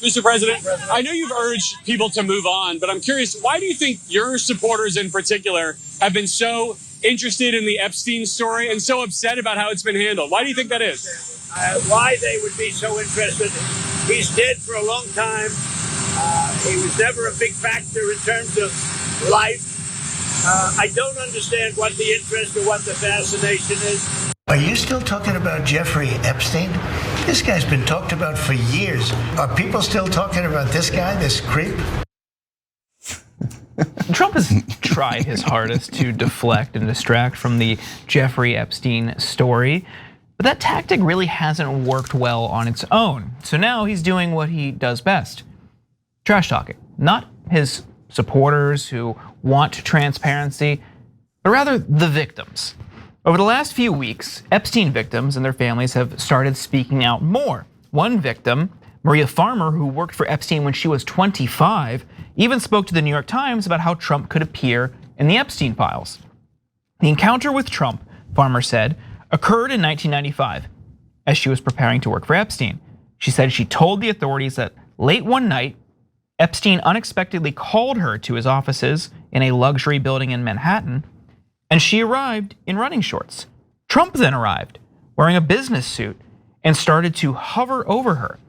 Mr. President, I know you've urged people to move on, but I'm curious, why do you think your supporters in particular have been so interested in the Epstein story and so upset about how it's been handled? Why do you think that is? Why they would be so interested? He's dead for a long time. He was never a big factor in terms of life. I don't understand what the interest or what the fascination is. Are you still talking about Jeffrey Epstein? This guy's been talked about for years. Are people still talking about this guy, this creep? Trump has tried his hardest to deflect and distract from the Jeffrey Epstein story, but that tactic really hasn't worked well on its own. So now he's doing what he does best: trash talking. Not his supporters who want transparency, but rather the victims. Over the last few weeks, Epstein victims and their families have started speaking out more. One victim, Maria Farmer, who worked for Epstein when she was 25, even spoke to the New York Times about how Trump could appear in the Epstein files. The encounter with Trump, Farmer said, occurred in 1995 as she was preparing to work for Epstein. She said she told the authorities that late one night, Epstein unexpectedly called her to his offices in a luxury building in Manhattan, and she arrived in running shorts. Trump then arrived wearing a business suit and started to hover over her.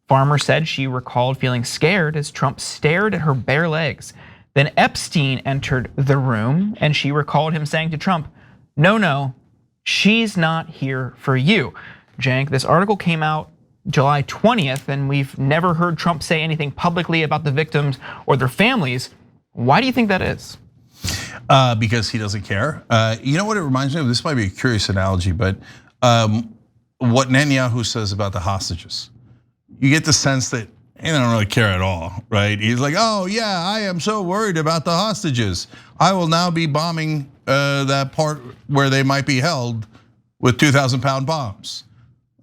Farmer said she recalled feeling scared as Trump stared at her bare legs. Then Epstein entered the room and she recalled him saying to Trump, "No, she's not here for you." Cenk, this article came out July 20th, and we've never heard Trump say anything publicly about the victims or their families. Why do you think that is? Because he doesn't care. You know what it reminds me of? This might be a curious analogy, but what Netanyahu says about the hostages. You get the sense that he don't really care at all, right? He's like, oh yeah, I am so worried about the hostages. I will now be bombing that part where they might be held with 2,000-pound bombs.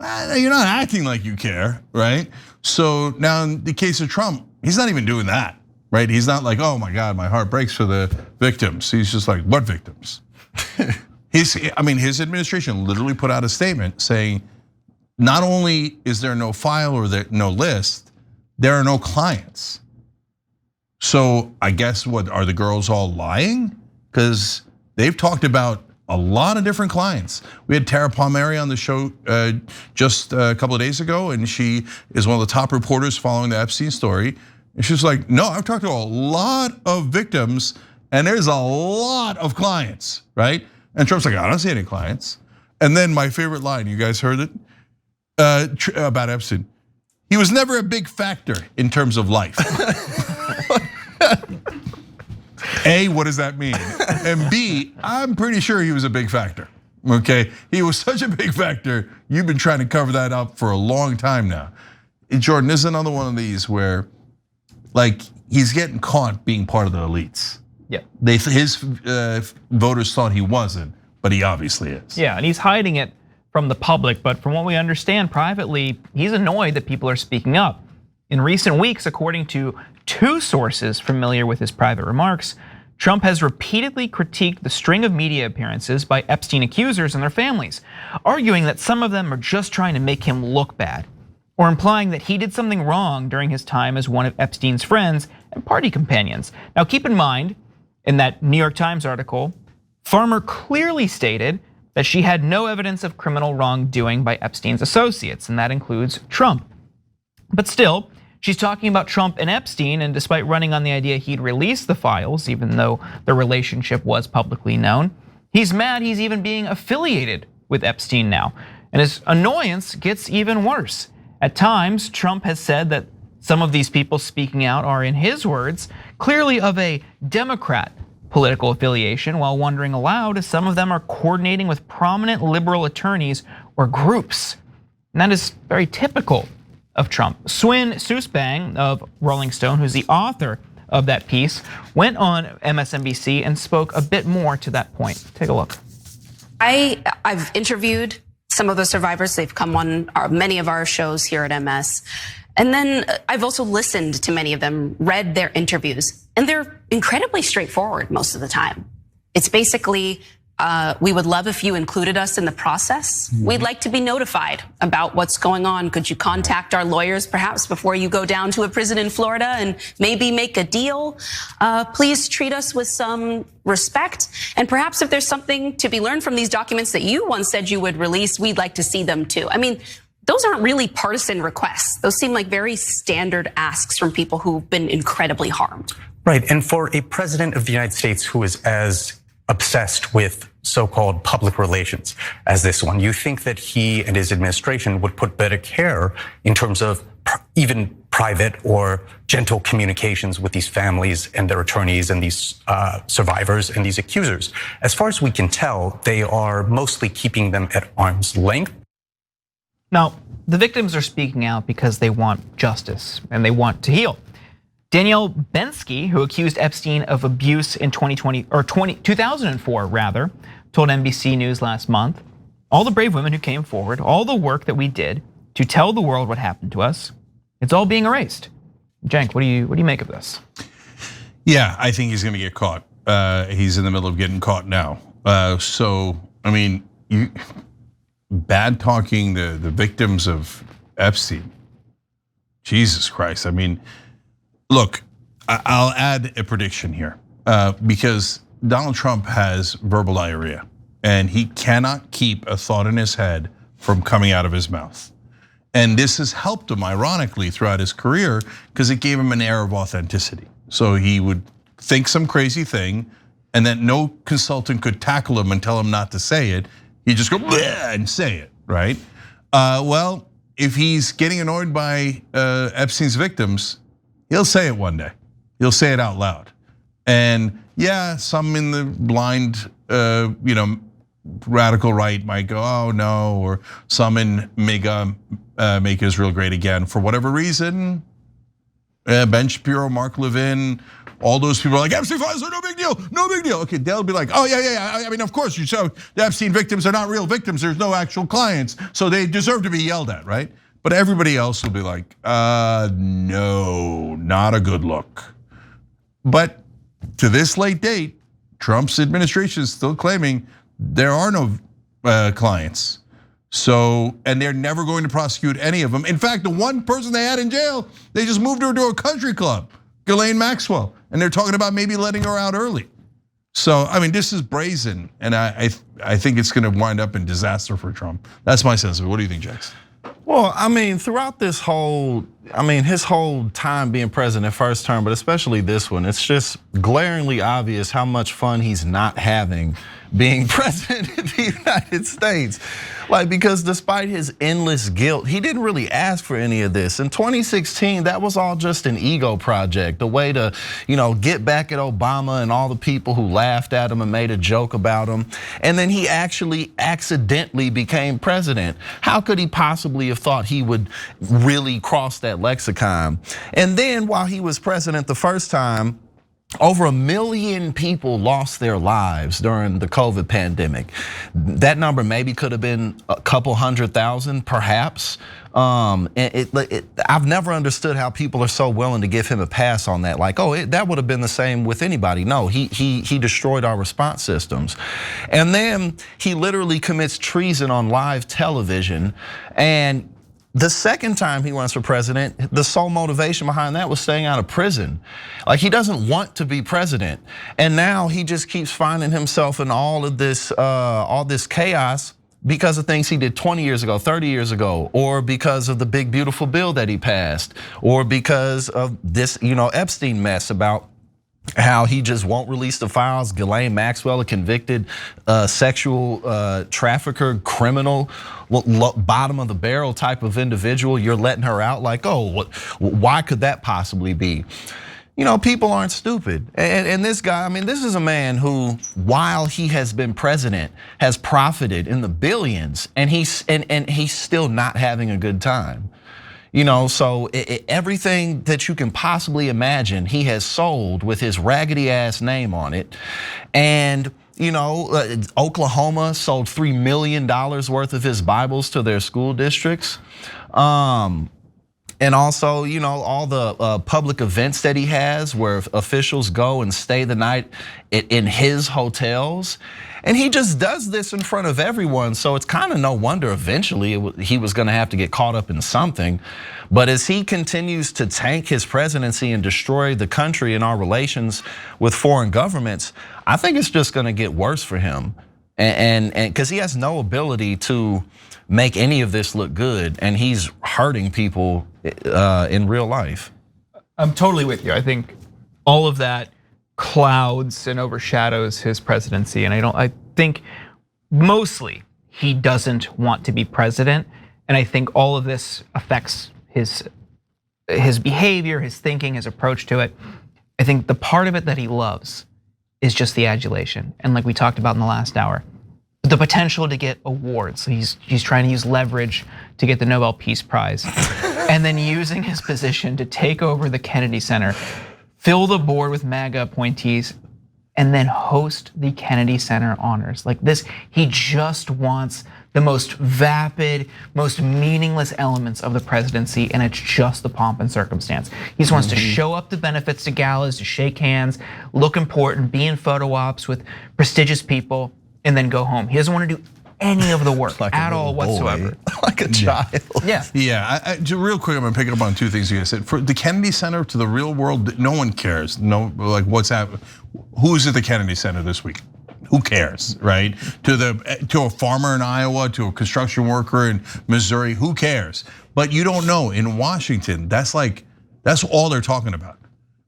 You're not acting like you care, right? So now in the case of Trump, he's not even doing that. Right? He's not like, oh my God, my heart breaks for the victims. He's just like, what victims? His administration literally put out a statement saying, not only is there no file or no list, there are no clients. So I guess what, are the girls all lying? Because they've talked about a lot of different clients. We had Tara Palmieri on the show just a couple of days ago, and she is one of the top reporters following the Epstein story. And she's like, no, I've talked to a lot of victims and there's a lot of clients, right? And Trump's like, I don't see any clients. And then my favorite line, you guys heard it about Epstein. He was never a big factor in terms of life. A, what does that mean? And B, I'm pretty sure he was a big factor, okay? He was such a big factor, you've been trying to cover that up for a long time now. Jordan, this is another one of these where, like, he's getting caught being part of the elites. Yeah. His voters thought he wasn't, but he obviously is. Yeah, and he's hiding it from the public, but from what we understand privately, he's annoyed that people are speaking up. In recent weeks, according to two sources familiar with his private remarks, Trump has repeatedly critiqued the string of media appearances by Epstein accusers and their families, arguing that some of them are just trying to make him look bad, or implying that he did something wrong during his time as one of Epstein's friends and party companions. Now keep in mind, in that New York Times article, Farmer clearly stated that she had no evidence of criminal wrongdoing by Epstein's associates, and that includes Trump. But still, she's talking about Trump and Epstein, and despite running on the idea he'd release the files, even though the relationship was publicly known, he's mad he's even being affiliated with Epstein now. And his annoyance gets even worse. At times, Trump has said that some of these people speaking out are, in his words, clearly of a Democrat political affiliation, while wondering aloud if some of them are coordinating with prominent liberal attorneys or groups. And that is very typical of Trump. Swin Susbang of Rolling Stone, who's the author of that piece, went on MSNBC and spoke a bit more to that point. Take a look. I've interviewed some of the survivors. They've come on many of our shows here at MS. And then I've also listened to many of them, read their interviews, and they're incredibly straightforward most of the time. It's basically, We would love if you included us in the process. We'd like to be notified about what's going on. Could you contact our lawyers perhaps before you go down to a prison in Florida and maybe make a deal? Please treat us with some respect. And perhaps if there's something to be learned from these documents that you once said you would release, we'd like to see them too. I mean, those aren't really partisan requests. Those seem like very standard asks from people who've been incredibly harmed. Right, and for a president of the United States who is as obsessed with so-called public relations as this one, you think that he and his administration would put better care in terms of even private or gentle communications with these families and their attorneys and these survivors and these accusers. As far as we can tell, they are mostly keeping them at arm's length. Now, the victims are speaking out because they want justice and they want to heal. Danielle Bensky, who accused Epstein of abuse in 2004 rather, told NBC News last month, all the brave women who came forward, all the work that we did to tell the world what happened to us, it's all being erased. Cenk, what do you make of this? Yeah, I think he's gonna get caught. He's in the middle of getting caught now. So, I mean, you bad talking the victims of Epstein. Jesus Christ, I mean, look, I'll add a prediction here because Donald Trump has verbal diarrhea and he cannot keep a thought in his head from coming out of his mouth. And this has helped him ironically throughout his career because it gave him an air of authenticity. So he would think some crazy thing and then no consultant could tackle him and tell him not to say it. He'd just go bleh and say it, right? Well, if he's getting annoyed by Epstein's victims, he'll say it one day. He'll say it out loud. And yeah, some in the blind, radical right might go, oh no, or some in MAGA, make Israel great again. For whatever reason, Ben Shapiro, Mark Levin, all those people are like, Epstein files are no big deal, no big deal. Okay, they'll be like, oh yeah. I mean, of course, you show the Epstein victims are not real victims. There's no actual clients, so they deserve to be yelled at, right? But everybody else will be like, no, not a good look. But to this late date, Trump's administration is still claiming there are no clients. So, and they're never going to prosecute any of them. In fact, the one person they had in jail, they just moved her to a country club, Ghislaine Maxwell, and they're talking about maybe letting her out early. So, I mean, this is brazen, and I think it's gonna wind up in disaster for Trump. That's my sense of it. What do you think, Jax? Well, I mean, throughout this whole, his whole time being president, first term, but especially this one, it's just glaringly obvious how much fun he's not having being president of the United States. Like, because despite his endless guilt, he didn't really ask for any of this. In 2016, that was all just an ego project, a way to, get back at Obama and all the people who laughed at him and made a joke about him. And then he actually accidentally became president. How could he possibly have thought he would really cross that lexicon? And then while he was president the first time, over 1 million people lost their lives during the COVID pandemic. That number maybe could have been a couple 100,000, perhaps. I've never understood how people are so willing to give him a pass on that. Like, that would have been the same with anybody. No, he destroyed our response systems. And then he literally commits treason on live television. And the second time he runs for president, the sole motivation behind that was staying out of prison. Like, he doesn't want to be president. And now he just keeps finding himself in all this chaos because of things he did 20 years ago, 30 years ago, or because of the big beautiful bill that he passed, or because of this, Epstein mess about how he just won't release the files. Ghislaine Maxwell, a convicted sexual trafficker, criminal, bottom of the barrel type of individual. You're letting her out like, why could that possibly be? People aren't stupid. And this guy, this is a man who, while he has been president, has profited in the billions, and he's still not having a good time. So everything that you can possibly imagine, he has sold with his raggedy ass name on it. And Oklahoma sold $3 million worth of his Bibles to their school districts. And also, you know, all the public events that he has where officials go and stay the night in his hotels. And he just does this in front of everyone. So it's kind of no wonder eventually he was going to have to get caught up in something. But as he continues to tank his presidency and destroy the country and our relations with foreign governments, I think it's just going to get worse for him. And because he has no ability to make any of this look good, and he's hurting people in real life. I'm totally with you. I think all of that clouds and overshadows his presidency, and I think mostly he doesn't want to be president, and I think all of this affects his behavior, his thinking, his approach to it. I think the part of it that he loves is just the adulation, and like we talked about in the last hour, the potential to get awards. He's trying to use leverage to get the Nobel Peace Prize, and then using his position to take over the Kennedy Center, fill the board with MAGA appointees, and then host the Kennedy Center honors. Like this, he just wants the most vapid, most meaningless elements of the presidency, and it's just the pomp and circumstance. He just wants to show up to benefits, to galas, to shake hands, look important, be in photo ops with prestigious people, and then go home. He doesn't want to do any of the work at all whatsoever. Like a child. Yeah, real quick, I'm gonna pick up on two things you guys said. For the Kennedy Center to the real world, no one cares. No, like what's happening? Who's at the Kennedy Center this week? Who cares, right? To a farmer in Iowa, to a construction worker in Missouri, who cares? But you don't know. In Washington, that's all they're talking about.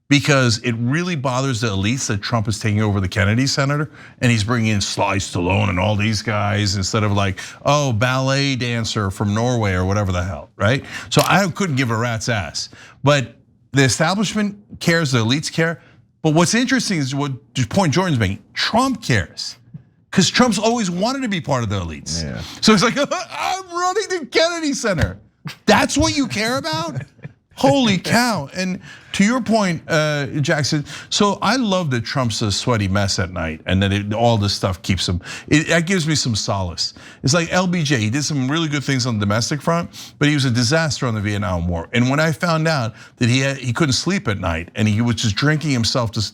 Because it really bothers the elites that Trump is taking over the Kennedy Center and he's bringing in Sly Stallone and all these guys instead of like, oh, ballet dancer from Norway or whatever the hell, right? So I couldn't give a rat's ass. But the establishment cares, the elites care. But what's interesting is what the point Jordan's making, Trump cares. Because Trump's always wanted to be part of the elites. Yeah. So he's like, I'm running the Kennedy Center. That's what you care about? Holy cow. And to your point, Jackson, so I love that Trump's a sweaty mess at night and that all this stuff keeps him, that gives me some solace. It's like LBJ, he did some really good things on the domestic front, but he was a disaster on the Vietnam War. And when I found out that he couldn't sleep at night and he was just drinking himself to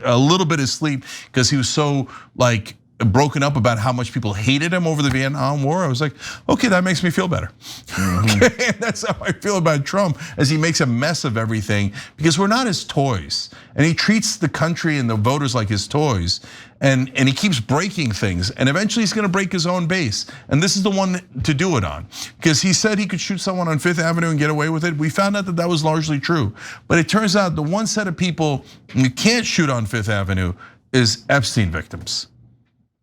a little bit of sleep because he was so like, broken up about how much people hated him over the Vietnam War, I was like, okay, that makes me feel better. Okay, and that's how I feel about Trump, as he makes a mess of everything because we're not his toys. And he treats the country and the voters like his toys. And he keeps breaking things. And eventually he's gonna break his own base. And this is the one to do it on. Because he said he could shoot someone on Fifth Avenue and get away with it. We found out that that was largely true. But it turns out the one set of people you can't shoot on Fifth Avenue is Epstein victims.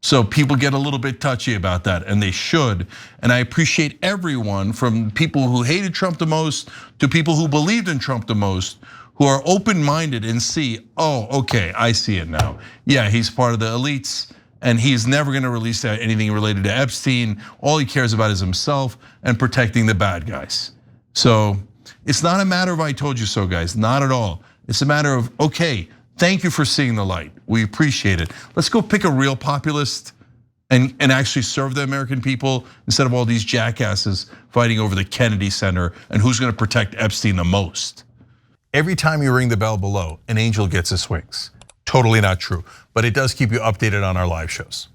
So people get a little bit touchy about that, and they should. And I appreciate everyone, from people who hated Trump the most to people who believed in Trump the most, who are open-minded and see, oh, okay, I see it now. Yeah, he's part of the elites, and he's never gonna release anything related to Epstein. All he cares about is himself and protecting the bad guys. So it's not a matter of I told you so, guys, not at all. It's a matter of, okay, thank you for seeing the light. We appreciate it. Let's go pick a real populist and actually serve the American people instead of all these jackasses fighting over the Kennedy Center and who's gonna protect Epstein the most. Every time you ring the bell below, an angel gets his wings. Totally not true, but it does keep you updated on our live shows.